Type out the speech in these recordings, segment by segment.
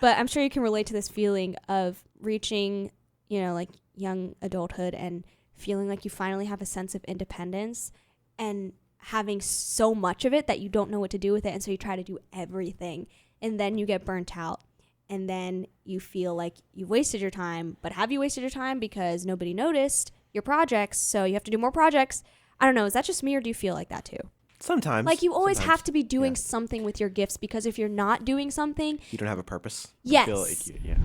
But I'm sure you can relate to this feeling of reaching, like young adulthood and feeling like you finally have a sense of independence and having so much of it that you don't know what to do with it. And so you try to do everything and then you get burnt out and then you feel like you've wasted your time. But have you wasted your time because nobody noticed your projects? So you have to do more projects. I don't know. Is that just me or do you feel like that too? Sometimes. Like you always have to be doing something with your gifts because if you're not doing something. You don't have a purpose. Yes. You feel like yeah.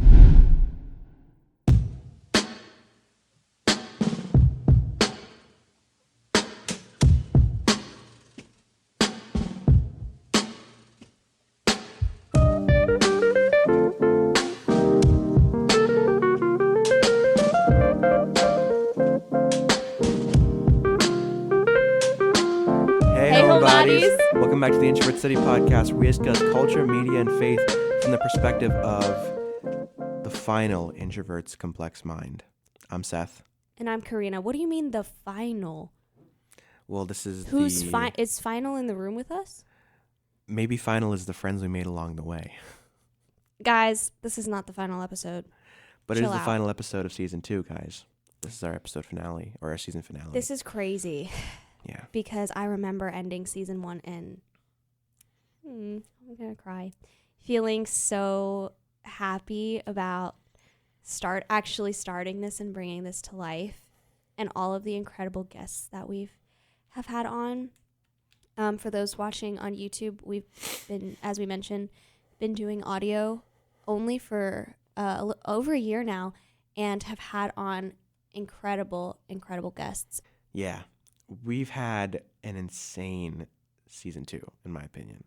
Welcome back to the Introvert City podcast, where we discuss culture, media, and faith from the perspective of the final introvert's complex mind. I'm Seth. And I'm Carina. What do you mean the final? Well, this is is final in the room with us? Maybe final is the friends we made along the way. Guys, this is not the final episode. But Chill it is the final episode of season 2, guys. This is our episode finale, or our season finale. This is crazy. Yeah. Because I remember ending season 1 and I'm going to cry. Feeling so happy about actually starting this and bringing this to life and all of the incredible guests that have had on. For those watching on YouTube, we've been, as we mentioned, been doing audio only for over a year now and have had on incredible guests. Yeah. We've had an insane season 2, in my opinion.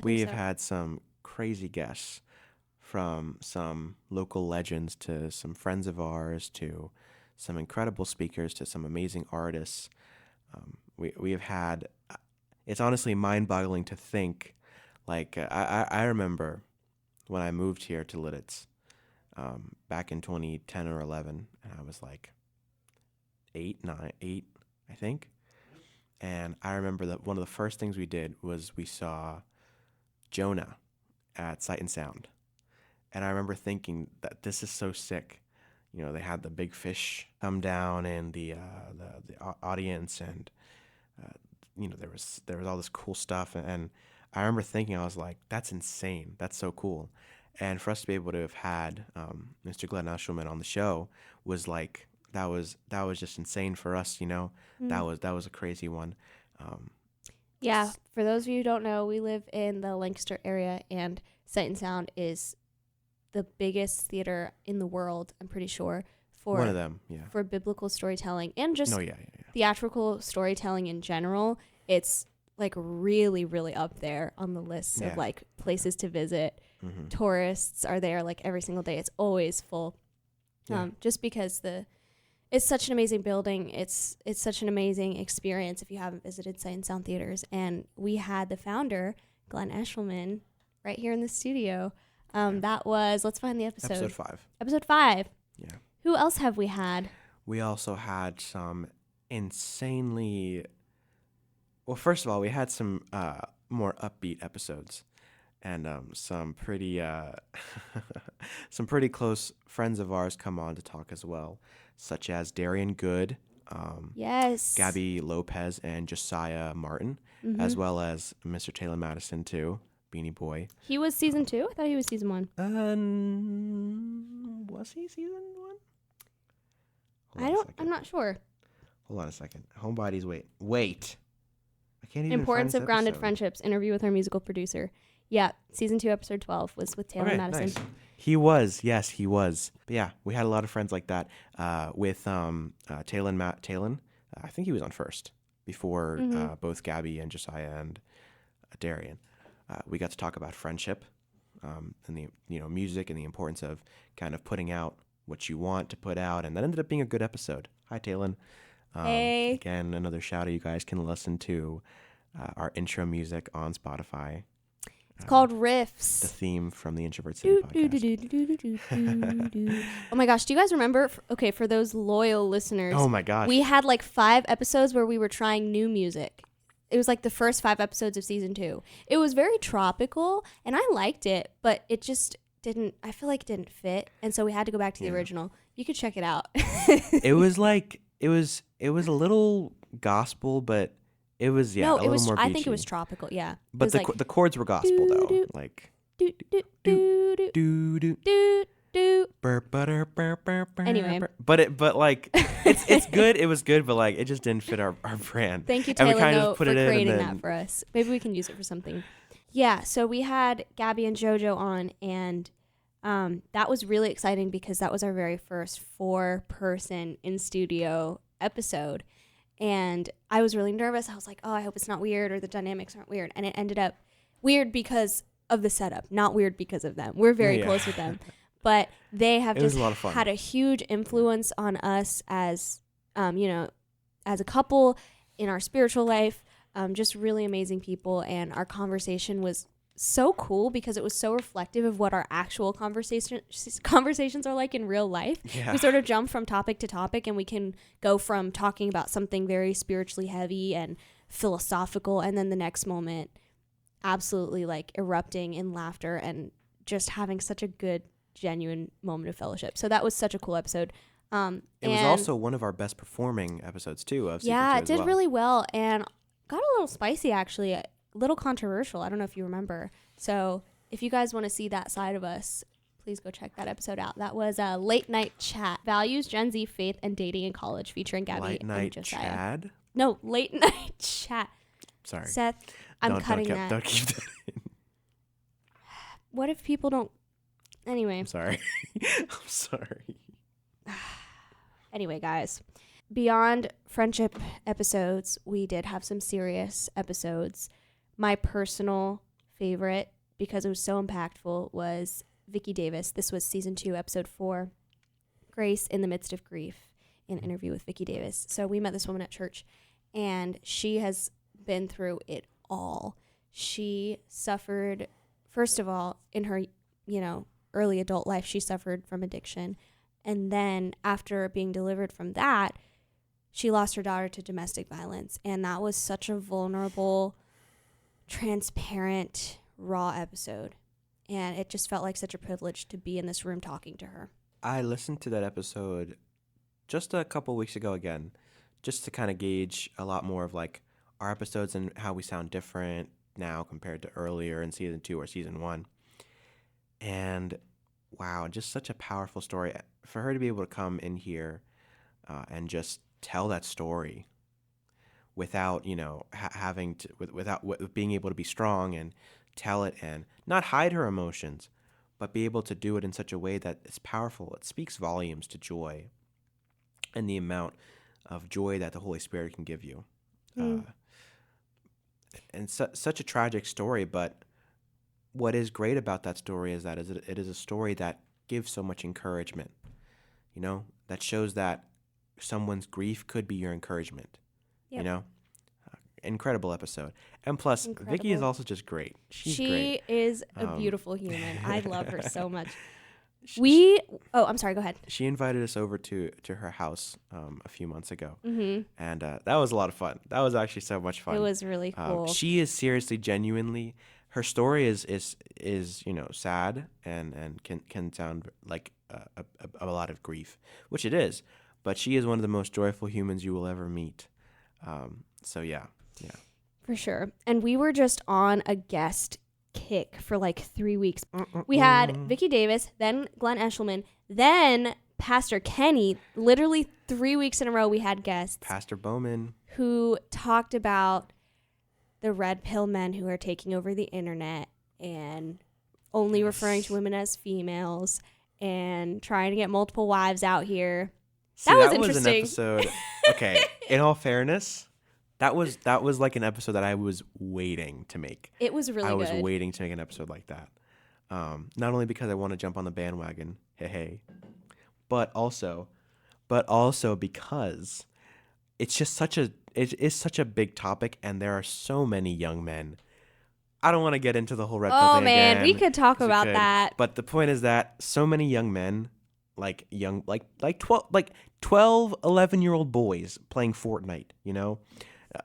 We've had some crazy guests, from some local legends to some friends of ours to some incredible speakers to some amazing artists. We have had, it's honestly mind-boggling to think, like, I remember when I moved here to Lidditz back in 2010 or 11, and I was like 8, I think. And I remember that one of the first things we did was we saw Jonah at Sight and Sound. And I remember thinking that this is so sick. They had the big fish come down in the audience, and there was all this cool stuff. And I remember thinking, I was like, that's insane. That's so cool. And for us to be able to have had Mr. Glenn Eshelman on the show was like, that was just insane for us, That was a crazy one. Yeah, for those of you who don't know, we live in the Lancaster area, and Sight and Sound is the biggest theater in the world, I'm pretty sure, for one of them, yeah, for biblical storytelling and just theatrical storytelling in general. It's like really, really up there on the list of like places to visit. Mm-hmm. Tourists are there like every single day. It's always full. Just because it's such an amazing building. It's such an amazing experience if you haven't visited Sight and Sound Theaters. And we had the founder, Glenn Eshelman, right here in the studio. That was, let's find the episode. Episode 5. Episode 5. Yeah. Who else have we had? We also had some insanely... Well, first of all, we had some more upbeat episodes. And some pretty close friends of ours come on to talk as well, such as Darian Good, yes, Gabby Lopez, and Josiah Martin, as well as Mr. Taylor Madison too, Beanie Boy. He was season 2? I thought he was season 1. Was he season 1? I'm not sure. Hold on a second. Homebodies, wait. I can't even Importance find of Grounded episode. Friendships, interview with our musical producer. Yeah, season 2, episode 12 was with Taylor Madison. Nice. He was. But yeah, we had a lot of friends like that with Talon. I think he was on first before both Gabby and Josiah and Darian. We got to talk about friendship and the music and the importance of kind of putting out what you want to put out, and that ended up being a good episode. Hi, Talon. Hey. Again, another shout out. You guys can listen to our intro music on Spotify. It's called Riffs. The theme from the Introvert City podcast. Oh my gosh, do you guys remember? For those loyal listeners. Oh my gosh. We had like 5 episodes where we were trying new music. It was like the first 5 episodes of season 2. It was very tropical and I liked it, but it just didn't fit, and so we had to go back to the original. You could check it out. It was a little gospel, but it was a little more beachy. I think it was tropical, yeah. But the chords were gospel though, like do do do do do do do. Anyway, it's good. It was good, but like it just didn't fit our brand. Thank you, Taylor, for creating that for us. Maybe we can use it for something. Yeah, so we had Gabby and JoJo on, and that was really exciting because that was our very first 4-person in studio episode. And I was really nervous. I was like, oh, I hope it's not weird or the dynamics aren't weird. And it ended up weird because of the setup, not weird because of them. We're very close with them. But they have just had a huge influence on us as, as a couple in our spiritual life. Just really amazing people. And our conversation was so cool because it was so reflective of what our actual conversations are like in real life. Yeah. We sort of jump from topic to topic, and we can go from talking about something very spiritually heavy and philosophical, and then the next moment absolutely like erupting in laughter and just having such a good, genuine moment of fellowship. So that was such a cool episode. It was also one of our best performing episodes too of season 2 it did really well, and got a little spicy actually, a little controversial. I don't know if you remember. So if you guys want to see that side of us, please go check that episode out. That was a late night chat, values, Gen Z, faith, and dating in college, featuring Gabby and Josiah. Chad? No, late night chat. Sorry, Seth. I'm cutting that. Don't keep that in. What if people don't? Anyway. I'm sorry. I'm sorry. Anyway, guys. Beyond friendship episodes, we did have some serious episodes. My personal favorite, because it was so impactful, was Vicki Davis. This was season 2, episode 4, Grace in the Midst of Grief, an interview with Vicki Davis. So we met this woman at church, and she has been through it all. She suffered, first of all, in her, early adult life, she suffered from addiction. And then after being delivered from that, she lost her daughter to domestic violence. And that was such a vulnerable, transparent, raw episode. And it just felt like such a privilege to be in this room talking to her. I listened to that episode just a couple weeks ago again, just to kind of gauge a lot more of like our episodes and how we sound different now compared to earlier in season 2 or season 1. And wow, just such a powerful story. For her to be able to come in here and just tell that story without, having to, without being able to be strong and tell it and not hide her emotions, but be able to do it in such a way that it's powerful. It speaks volumes to joy and the amount of joy that the Holy Spirit can give you. And such a tragic story, but what is great about that story is that it is a story that gives so much encouragement, that shows that someone's grief could be your encouragement. Yep. Incredible episode. And plus, Vicki is also just great. She is a beautiful human. I love her so much. I'm sorry, go ahead. She invited us over to her house a few months ago. Mm-hmm. And that was a lot of fun. That was actually so much fun. It was really cool. She is seriously, genuinely, her story is sad and can sound like a lot of grief, which it is. But she is one of the most joyful humans you will ever meet. So yeah. For sure. And we were just on a guest kick for like 3 weeks. We had Vicki Davis, then Glenn Eshelman, then Pastor Kenny. Literally 3 weeks in a row we had guests. Pastor Bowman. Who talked about the red pill men who are taking over the internet and only referring to women as females and trying to get multiple wives out here. See, that was interesting. An episode. Okay, in all fairness, that was like an episode that I was waiting to make. It was really good. I was waiting to make an episode like that. Not only because I want to jump on the bandwagon, but also because it's just it is such a big topic, and there are so many young men. I don't want to get into the whole red pill thing again. We could talk about that. But the point is that so many young men, like 12, 11-year-old boys playing Fortnite,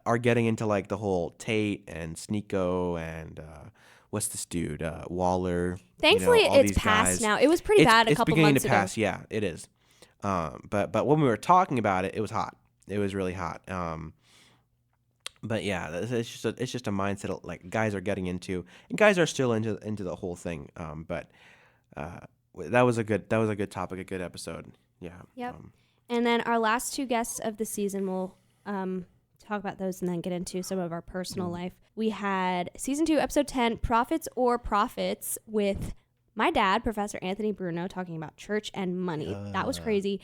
are getting into like the whole Tate and Sneeko and what's this dude, Waller. Thankfully, all it's these past guys. now. It was pretty bad a couple months ago. It's beginning to pass. Yeah, it is. But when we were talking about it, it was hot. It was really hot. But yeah, it's just a mindset like guys are getting into, and guys are still into the whole thing. But that was a good topic, a good episode. Yeah. Yep. And then our last two guests of the season, we'll talk about those and then get into some of our personal life. We had season 2, episode 10, Prophets or Profits, with my dad, Professor Anthony Bruno, talking about church and money. That was crazy.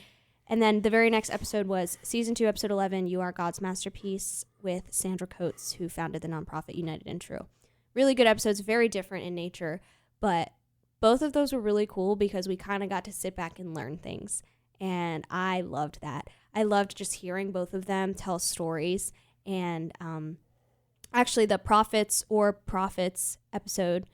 And then the very next episode was season 2, episode 11, You Are God's Masterpiece, with Sandra Coates, who founded the nonprofit United in True. Really good episodes, very different in nature, but both of those were really cool because we kind of got to sit back and learn things. And I loved that. I loved just hearing both of them tell stories. And actually, the Prophets or Profits episode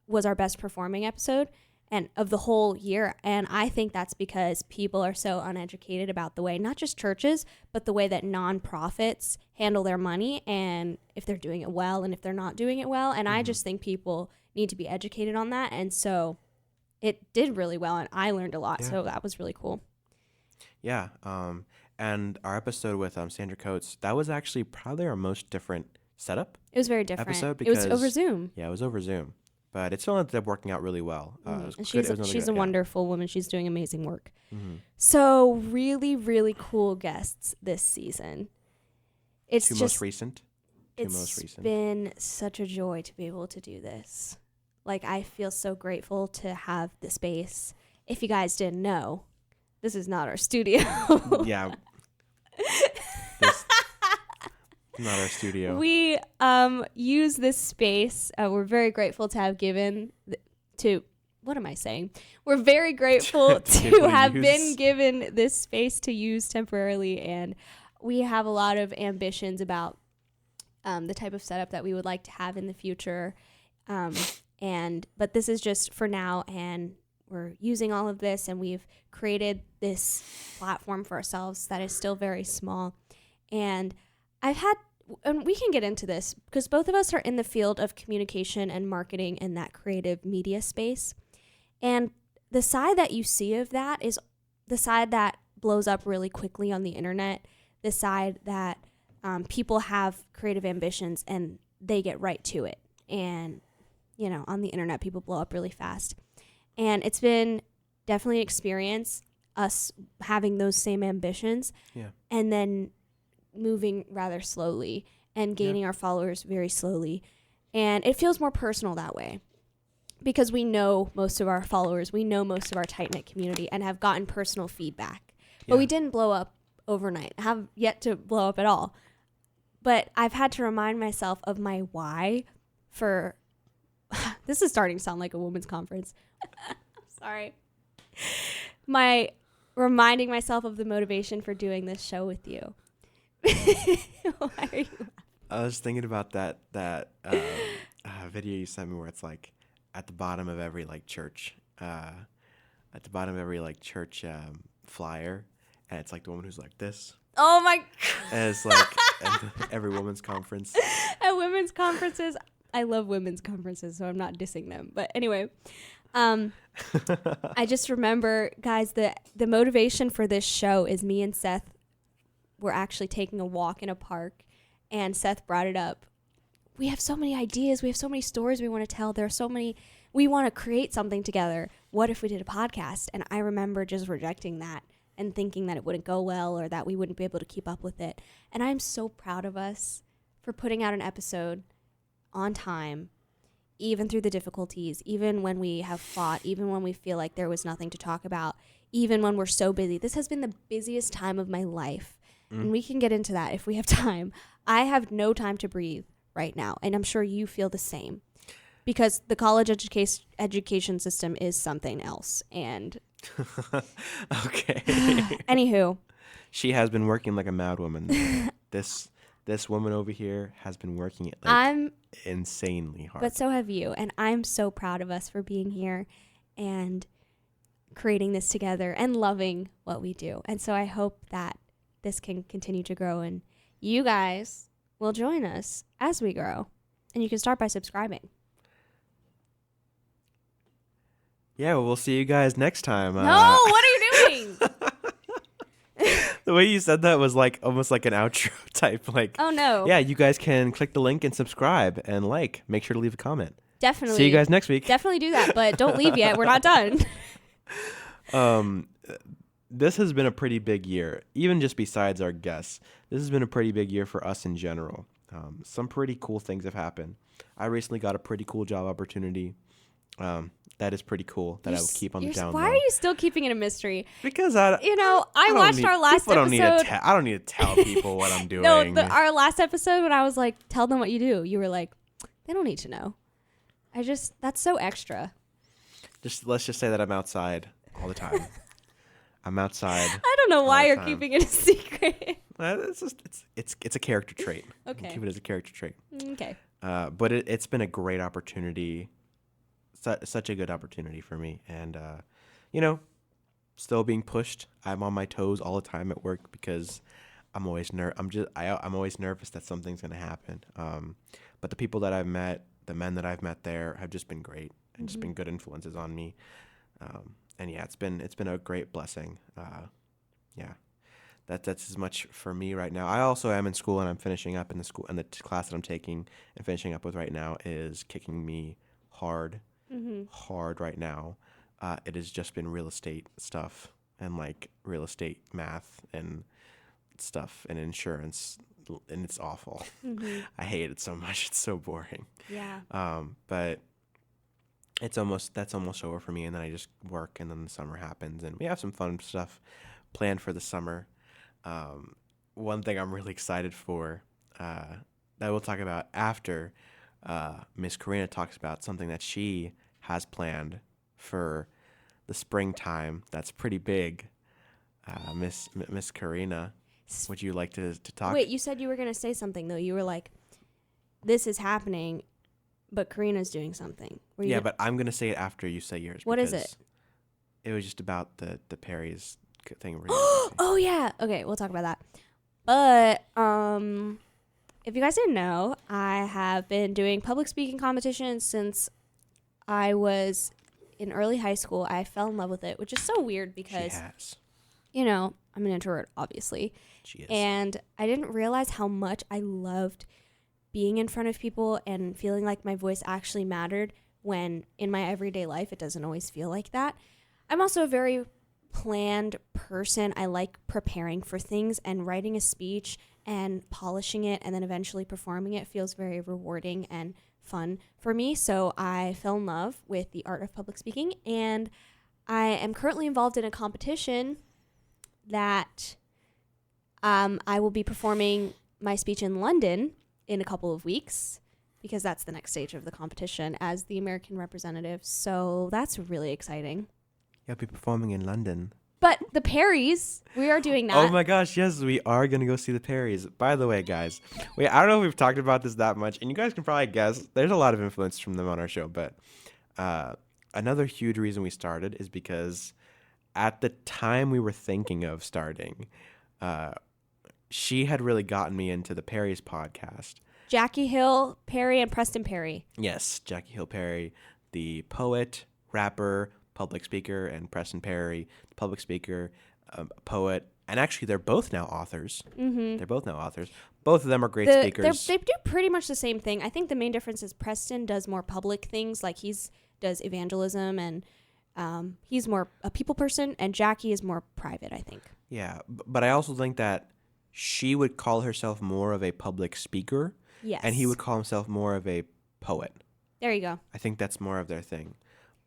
was our best performing episode and of the whole year. And I think that's because people are so uneducated about the way, not just churches, but the way that nonprofits handle their money, and if they're doing it well and if they're not doing it well. And I just think people need to be educated on that. And so it did really well, and I learned a lot. Yeah. So that was really cool. Yeah. And our episode with Sandra Coates, that was actually probably our most different setup. It was very different. It was over Zoom. Yeah, it was over Zoom. But it still ended up working out really well. And she's a wonderful woman. She's doing amazing work. So really, really cool guests this season. It's Two most recent. It's been such a joy to be able to do this. Like, I feel so grateful to have the space. If you guys didn't know, this is not our studio. Yeah. Not our studio. We use this space. We're very grateful to have given what am I saying? We're very grateful to have been given this space to use temporarily, and we have a lot of ambitions about the type of setup that we would like to have in the future. But this is just for now, and we're using all of this, and we've created this platform for ourselves that is still very small. And and we can get into this because both of us are in the field of communication and marketing in that creative media space. And the side that you see of that is the side that blows up really quickly on the internet, the side that people have creative ambitions and they get right to it. And, on the internet, people blow up really fast. And it's been definitely an experience, us having those same ambitions, and then moving rather slowly and gaining our followers very slowly. And it feels more personal that way because we know most of our followers, we know most of our tight-knit community, and have gotten personal feedback. But we didn't blow up overnight, have yet to blow up at all. But I've had to remind myself of my why for this is starting to sound like a women's conference. Sorry. Reminding myself of the motivation for doing this show with you. Why are you laughing? I was thinking about that video you sent me where it's like at the bottom of every church flyer, and it's like the woman who's like this. Oh my God. And it's like at every women's conference. At women's conferences, I love women's conferences, so I'm not dissing them. But anyway, I just remember, guys, the motivation for this show is me and Seth were actually taking a walk in a park, and Seth brought it up. We have so many ideas. We have so many stories we want to tell. There are so many. We want to create something together. What if we did a podcast? And I remember just rejecting that and thinking that it wouldn't go well or that we wouldn't be able to keep up with it. And I'm so proud of us for putting out an episode on time, even through the difficulties, even when we have fought, even when we feel like there was nothing to talk about, even when we're so busy. This has been the busiest time of my life. And we can get into that if we have time. I have no time to breathe right now, and I'm sure you feel the same because the college education system is something else. And okay. Anywho, she has been working like a mad woman. This woman over here has been working insanely hard. But so have you, and I'm so proud of us for being here and creating this together and loving what we do. And so I hope that this can continue to grow, and you guys will join us as we grow. And you can start by subscribing. Yeah, well, we'll see you guys next time. No, what are you doing? The way you said that was like almost like an outro type. Like, oh no. Yeah, you guys can click the link and subscribe and like. Make sure to leave a comment. Definitely. See you guys next week. Definitely do that, but don't leave yet. We're not done. This has been a pretty big year, even just besides our guests. This has been a pretty big year for us in general. Some pretty cool things have happened. I recently got a pretty cool job opportunity. That is pretty cool that I will keep on the down low. Why are you still keeping it a mystery? Because I watched our last episode. I don't need to tell people what I'm doing. No, our last episode when I was like, tell them what you do. You were like, they don't need to know. That's so extra. Let's just say that I'm outside all the time. I'm outside. I don't know why you're keeping it a secret. It's a character trait. Okay. Keep it as a character trait. Okay. But it's been a great opportunity. Such a good opportunity for me, and still being pushed. I'm on my toes all the time at work because I'm always I'm always nervous that something's gonna happen. But the people that I've met, the men that I've met there, have just been great and just been good influences on me. And yeah, it's been a great blessing. That's as much for me right now. I also am in school, and I'm finishing up in the school, and the class that I'm taking and finishing up with right now is kicking me hard right now. It has just been real estate stuff and like real estate math and stuff and insurance, and it's awful. I hate it so much. It's so boring. Yeah. But that's almost over for me, and then I just work, and then the summer happens, and we have some fun stuff planned for the summer. One thing I'm really excited for that we'll talk about after Miss Carina talks about something that she has planned for the springtime that's pretty big. Miss Carina, would you like to talk? Wait, you said you were going to say something, though. You were like, this is happening, but Karina's doing something. But I'm going to say it after you say yours. What is it? It was just about the Perry's thing. Oh, yeah. Okay, we'll talk about that. But if you guys didn't know, I have been doing public speaking competitions since I was in early high school. I fell in love with it, which is so weird because, I'm an introvert, obviously. She is. And I didn't realize how much I loved being in front of people and feeling like my voice actually mattered when in my everyday life it doesn't always feel like that. I'm also a very planned person. I like preparing for things, and writing a speech and polishing it and then eventually performing it feels very rewarding and fun for me. So I fell in love with the art of public speaking, and I am currently involved in a competition that I will be performing my speech in London in a couple of weeks, because that's the next stage of the competition as the American representative. So that's really exciting. You'll be performing in London. But the Perrys, we are doing that. Oh my gosh, yes, we are going to go see the Perrys. By the way, guys, I don't know if we've talked about this that much, and you guys can probably guess. There's a lot of influence from them on our show, but another huge reason we started is because at the time we were thinking of starting, she had really gotten me into the Perrys podcast. Jackie Hill Perry and Preston Perry. Yes, Jackie Hill Perry, the poet, rapper, public speaker, and Preston Perry, the public speaker, poet, and actually they're both now authors. They're both now authors. Both of them are great speakers. They do pretty much the same thing. I think the main difference is Preston does more public things, like does evangelism, and he's more a people person, and Jackie is more private, I think. Yeah, but I also think that she would call herself more of a public speaker. Yes. And he would call himself more of a poet. There you go. I think that's more of their thing.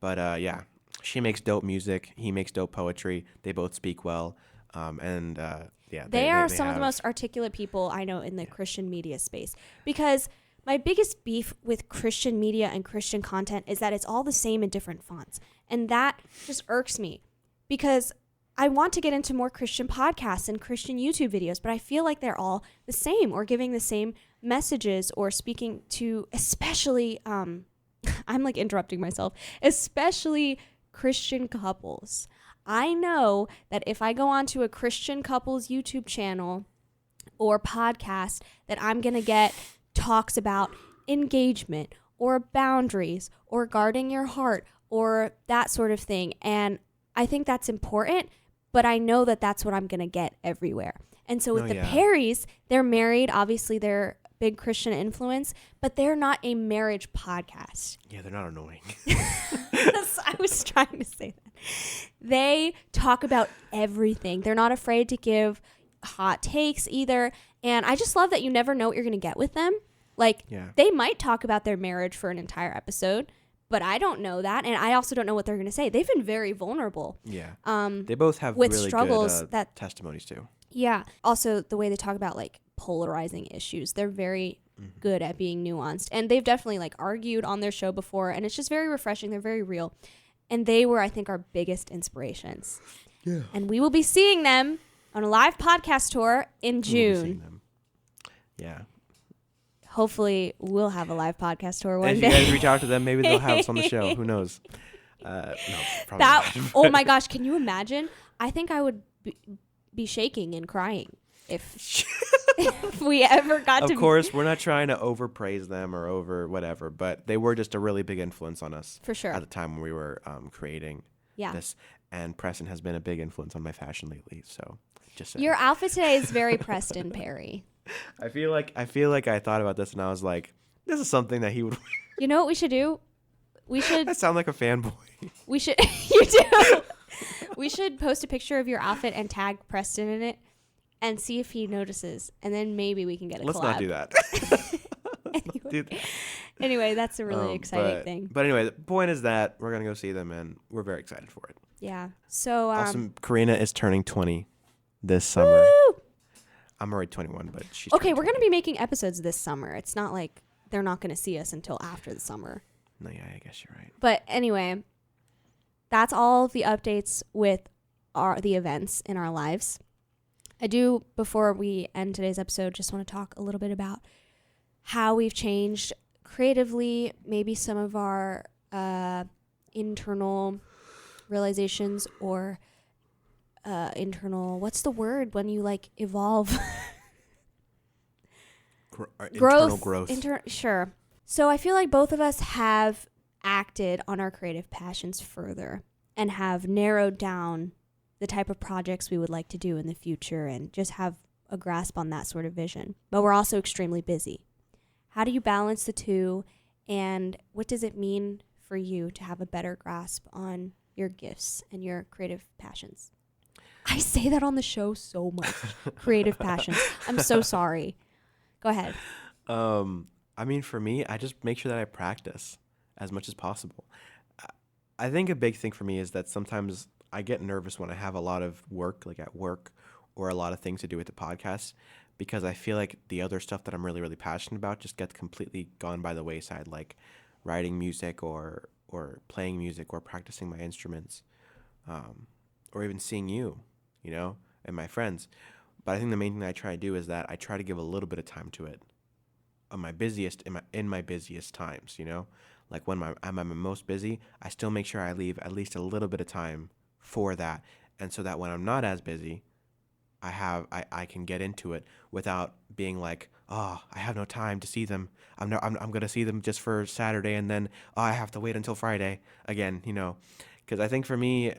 But yeah, she makes dope music. He makes dope poetry. They both speak well. Yeah, they are some of the most articulate people I know in the Christian media space. Because my biggest beef with Christian media and Christian content is that it's all the same in different fonts. And that just irks me, because I want to get into more Christian podcasts and Christian YouTube videos, but I feel like they're all the same, or giving the same messages, or speaking to, especially, I'm like interrupting myself, especially Christian couples. I know that if I go onto a Christian couples YouTube channel or podcast, that I'm going to get talks about engagement or boundaries or guarding your heart or that sort of thing. And I think that's important, but I know that that's what I'm going to get everywhere. And so with the Perrys, they're married. Obviously, they're big Christian influence, but they're not a marriage podcast. Yeah, they're not annoying. I was trying to say that. They talk about everything. They're not afraid to give hot takes either. And I just love that you never know what you're going to get with them. Like, they might talk about their marriage for an entire episode, but I don't know that. And I also don't know what they're going to say. They've been very vulnerable. Yeah. They both have with really struggles good testimonies too. Yeah. Also, the way they talk about like polarizing issues, they're very good at being nuanced. And they've definitely like argued on their show before. And it's just very refreshing. They're very real. And they were, I think, our biggest inspirations. Yeah. And we will be seeing them on a live podcast tour in June. Yeah. Hopefully, we'll have a live podcast tour one day. If you guys reach out to them, maybe they'll have us on the show. Who knows? No, probably not. Oh my gosh, can you imagine? I think I would be shaking and crying if we ever got to. Of course, we're not trying to overpraise them or over whatever, but they were just a really big influence on us. For sure. At the time when we were creating this. And Preston has been a big influence on my fashion lately. So just saying. Your outfit today is very Preston Perry. I feel like I thought about this and I was like, this is something that he would wear. You know what we should do? We should. I sound like a fanboy. We should. You do. We should post a picture of your outfit and tag Preston in it and see if he notices. And then maybe we can get a collab. Let's not do that. Anyway, that's a really exciting thing. But anyway, the point is that we're going to go see them and we're very excited for it. Yeah. So also, Carina is turning 20 this summer. Woo! I'm already 21, but she's okay. We're going to be making episodes this summer. It's not like they're not going to see us until after the summer. No, yeah, I guess you're right. But anyway, that's all the updates with the events in our lives. I do, before we end today's episode, just want to talk a little bit about how we've changed creatively, maybe some of our internal realizations or internal, what's the word when you like evolve? Internal growth. Sure. So I feel like both of us have acted on our creative passions further and have narrowed down the type of projects we would like to do in the future and just have a grasp on that sort of vision. But we're also extremely busy. How do you balance the two, and what does it mean for you to have a better grasp on your gifts and your creative passions? I say that on the show so much. Creative passions. I'm so sorry. Go ahead. I mean, for me, I just make sure that I practice as much as possible. I think a big thing for me is that sometimes I get nervous when I have a lot of work, like at work, or a lot of things to do with the podcast, because I feel like the other stuff that I'm really, really passionate about just gets completely gone by the wayside, like writing music or playing music or practicing my instruments, or even seeing you, and my friends. But I think the main thing that I try to do is that I try to give a little bit of time to it. On my busiest, in my busiest times, like when I'm most busy, I still make sure I leave at least a little bit of time for that, and so that when I'm not as busy, I can get into it without being like, oh, I have no time to see them. I'm gonna see them just for Saturday, and then I have to wait until Friday again, because I think for me,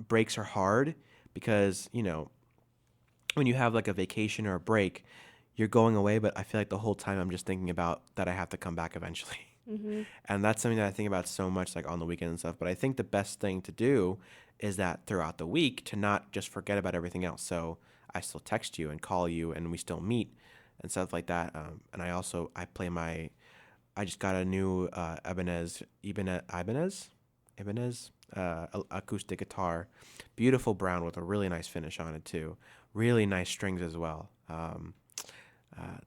breaks are hard because when you have like a vacation or a break, you're going away, but I feel like the whole time I'm just thinking about that I have to come back eventually. Mm-hmm. And that's something that I think about so much, like on the weekend and stuff. But I think the best thing to do is that throughout the week to not just forget about everything else. So I still text you and call you and we still meet and stuff like that. And I just got a new Ibanez acoustic guitar, beautiful brown with a really nice finish on it too. Really nice strings as well.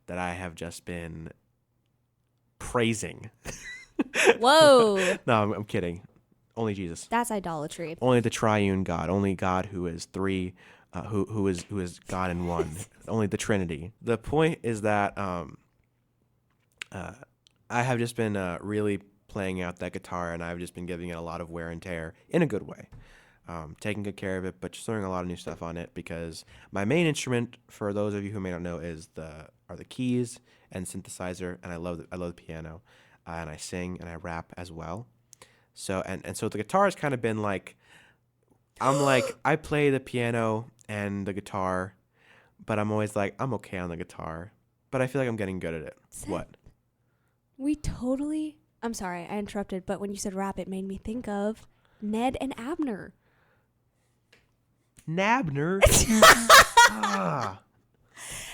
That I have just been praising. Whoa. No, I'm kidding. Only Jesus. That's idolatry. Only the triune God. Only God who is three, who is God in one. Only the Trinity. The point is that I have just been really playing out that guitar, and I've just been giving it a lot of wear and tear in a good way. Taking good care of it, but just learning a lot of new stuff on it, because my main instrument, for those of you who may not know, are the keys and synthesizer, and I love the piano, and I sing and I rap as well. So and so the guitar has kind of been like, I'm like, I play the piano and the guitar, but I'm always like, I'm okay on the guitar, but I feel like I'm getting good at it. Seth, What? I'm sorry, I interrupted, but when you said rap, it made me think of Ned and Abner. Nabner? Ah.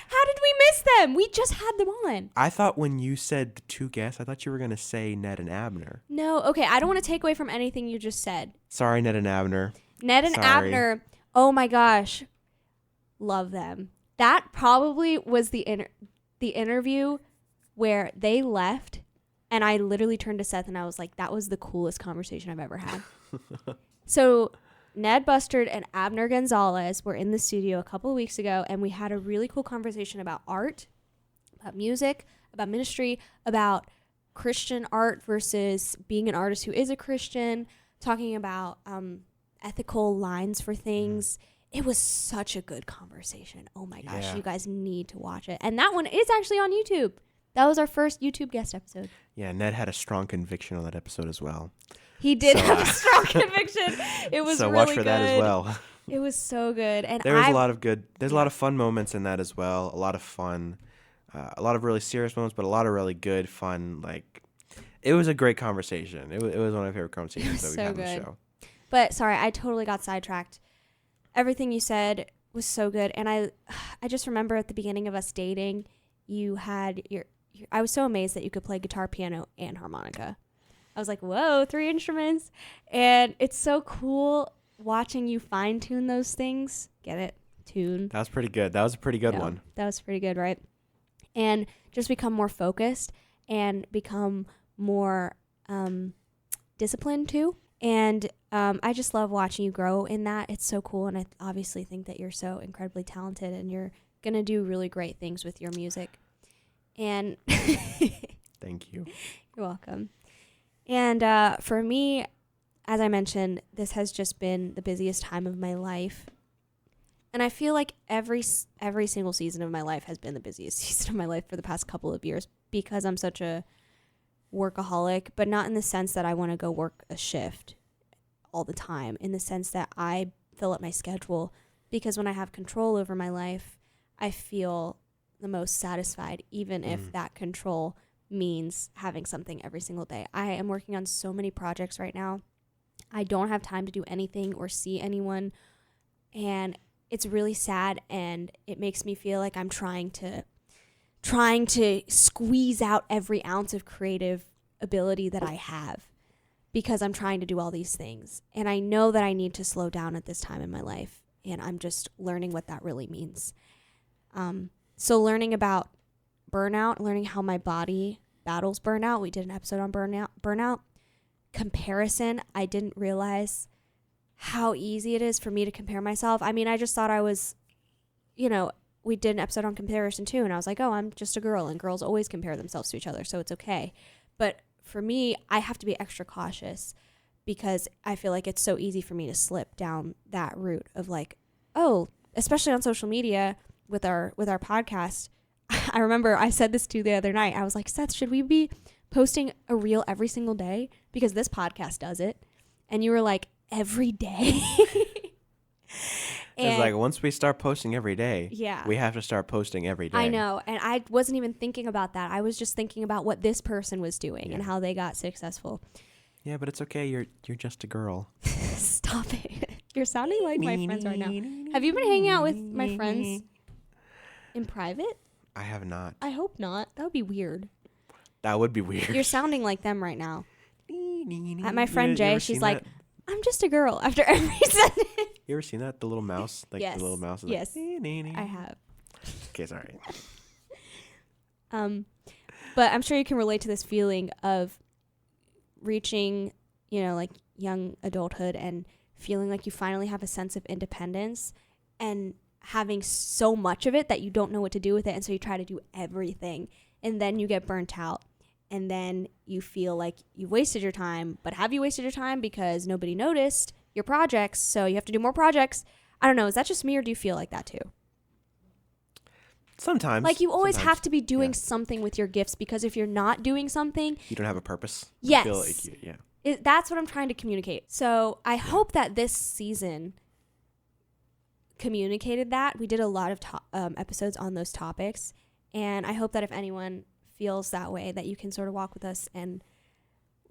How did we miss them? We just had them on. I thought when you said the two guests, I thought you were going to say Ned and Abner. No, okay, I don't want to take away from anything you just said. Sorry, Ned and Abner. Ned and Sorry. Abner, oh my gosh, love them. That probably was the interview where they left, and I literally turned to Seth and I was like, that was the coolest conversation I've ever had. So Ned Bustard and Abner Gonzalez were in the studio a couple of weeks ago, and we had a really cool conversation about art, about music, about ministry, about Christian art versus being an artist who is a Christian, talking about ethical lines for things. It was such a good conversation. Oh my gosh, you guys need to watch it. And that one is actually on YouTube. That was our first YouTube guest episode. Yeah, Ned had a strong conviction on that episode as well. He did have a strong conviction. It was so really watch for good. that as well. It was so good. And There's a lot of fun moments in that as well. A lot of fun, a lot of really serious moments, but a lot of really good, fun, like, it was a great conversation. It was one of my favorite conversations that we've had on the show. But sorry, I totally got sidetracked. Everything you said was so good. And I just remember at the beginning of us dating, you had I was so amazed that you could play guitar, piano, and harmonica. I was like, whoa, 3 instruments. And it's so cool watching you fine tune those things. Get it? Tune. That was pretty good. That was a pretty good one. That was pretty good, right? And just become more focused and become more disciplined too. And I just love watching you grow in that. It's so cool. And I obviously think that you're so incredibly talented and you're going to do really great things with your music. And thank you. You're welcome. And for me, as I mentioned, this has just been the busiest time of my life. And I feel like every single season of my life has been the busiest season of my life for the past couple of years because I'm such a workaholic, but not in the sense that I want to go work a shift all the time, in the sense that I fill up my schedule because when I have control over my life, I feel the most satisfied, even if that control means having something every single day. I am working on so many projects right now. I don't have time to do anything or see anyone, and it's really sad, and it makes me feel like I'm trying to squeeze out every ounce of creative ability that I have because I'm trying to do all these things. And I know that I need to slow down at this time in my life, and I'm just learning what that really means. So learning about burnout, learning how my body battles burnout. We did an episode on burnout. Comparison. I didn't realize how easy it is for me to compare myself. I mean, I just thought I was, we did an episode on comparison too. And I was like, oh, I'm just a girl and girls always compare themselves to each other. So it's okay. But for me, I have to be extra cautious because I feel like it's so easy for me to slip down that route of like, oh, especially on social media with our podcast. I remember I said this to you the other night. I was like, Seth, should we be posting a reel every single day? Because this podcast does it. And you were like, every day? It's like, once we start posting every day, we have to start posting every day. I know. And I wasn't even thinking about that. I was just thinking about what this person was doing and how they got successful. Yeah, but it's okay. You're just a girl. Stop it. You're sounding like my friends right now. Have you been hanging out with my friends in private? I have not. I hope not. That would be weird. That would be weird. You're sounding like them right now. At my friend Jay, she's like, I'm just a girl after every sentence. You ever seen that? The little mouse? Like yes. The little mouse? Yes. Like, I have. Okay, sorry. But I'm sure you can relate to this feeling of reaching, like young adulthood and feeling like you finally have a sense of independence and having so much of it that you don't know what to do with it. And so you try to do everything and then you get burnt out and then you feel like you've wasted your time. But have you wasted your time because nobody noticed your projects? So you have to do more projects. I don't know. Is that just me or do you feel like that too? Sometimes. Like you always have to be doing something with your gifts because if you're not doing something. You don't have a purpose. Yes. I feel like That's what I'm trying to communicate. So I hope that this season communicated that. We did a lot of episodes on those topics, and I hope that if anyone feels that way, that you can sort of walk with us and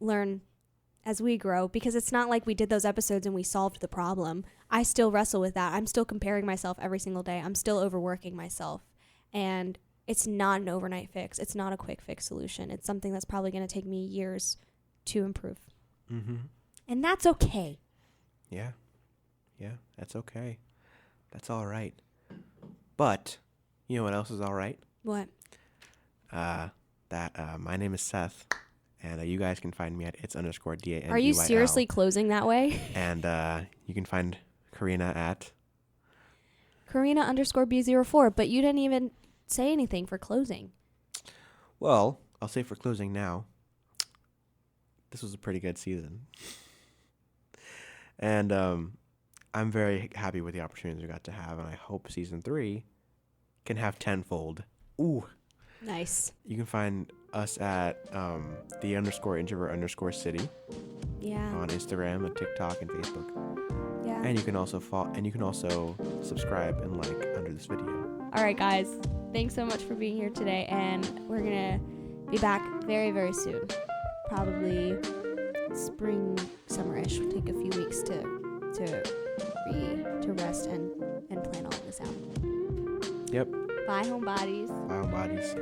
learn as we grow, because it's not like we did those episodes and we solved the problem. I still wrestle with that. I'm still comparing myself every single day. I'm still overworking myself, and it's not an overnight fix. It's not a quick fix solution. It's something that's probably going to take me years to improve. Mm-hmm. And that's okay. Yeah, that's okay. That's all right. But you know what else is all right? What? My name is Seth, and you guys can find me at its_DANDYL. Are you seriously closing that way? And you can find Carina at Carina_B04, but you didn't even say anything for closing. Well, I'll say for closing now. This was a pretty good season. And I'm very happy with the opportunities we got to have, and I hope season 3 can have tenfold. Ooh. Nice. You can find us at _introvert_city. Yeah. On Instagram and TikTok and Facebook. Yeah. And you can also subscribe and like under this video. All right, guys. Thanks so much for being here today, and we're gonna be back very, very soon. Probably spring, summerish. We'll take a few weeks to rest and plan all of this out. Yep. Bye, homebodies. Bye, homebodies.